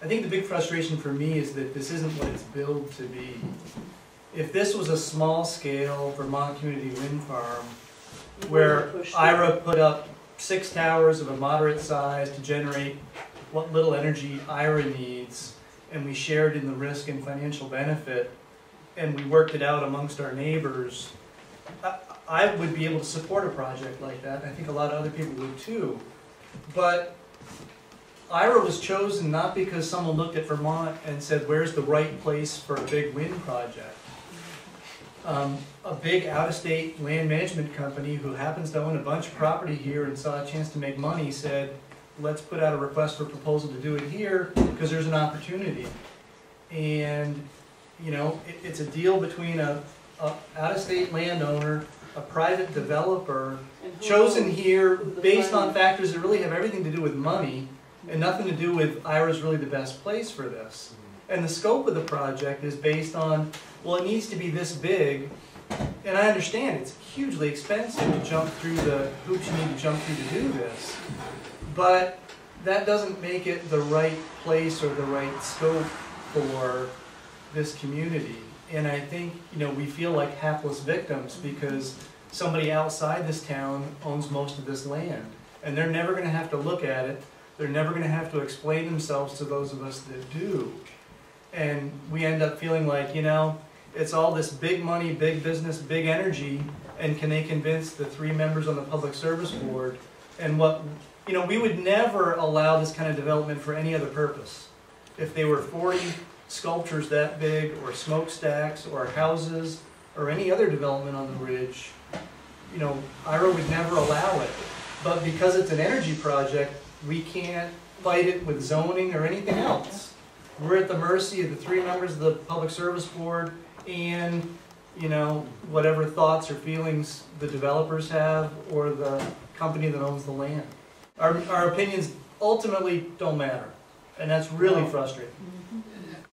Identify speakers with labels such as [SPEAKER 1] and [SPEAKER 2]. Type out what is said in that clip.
[SPEAKER 1] I think the big frustration for me is that this isn't what it's billed to be. If this was a small-scale Vermont community wind farm, where IRA put up 6 towers of a moderate size to generate what little energy IRA needs, and we shared in the risk and financial benefit, and we worked it out amongst our neighbors, I would be able to support a project like that. I think a lot of other people would too. But IRA was chosen not because someone looked at Vermont and said, where's the right place for a big wind project? A big out-of-state land management company who happens to own a bunch of property here and saw a chance to make money said, let's put out a request for proposal to do it here because there's an opportunity. And you know, it's a deal between a out-of-state landowner, a private developer, chosen here based on factors that really have everything to do with money and nothing to do with IRA's really the best place for this. And the scope of the project is based on, well, it needs to be this big, and I understand it's hugely expensive to jump through the hoops you need to jump through to do this, but that doesn't make it the right place or the right scope for this community. And I think, you know, we feel like hapless victims because somebody outside this town owns most of this land. And they're never going to have to look at it. They're never going to have to explain themselves to those of us that do. And we end up feeling like, you know, it's all this big money, big business, big energy, and can they convince the 3 members on the Public Service Board? And what, you know, we would never allow this kind of development for any other purpose. If they were 40 sculptures that big, or smokestacks, or houses, or any other development on the ridge, you know, IRA would never allow it. But because it's an energy project, we can't fight it with zoning or anything else. We're at the mercy of the 3 members of the Public Service Board and, you know, whatever thoughts or feelings the developers have or the company that owns the land. Our opinions ultimately don't matter, and that's really frustrating.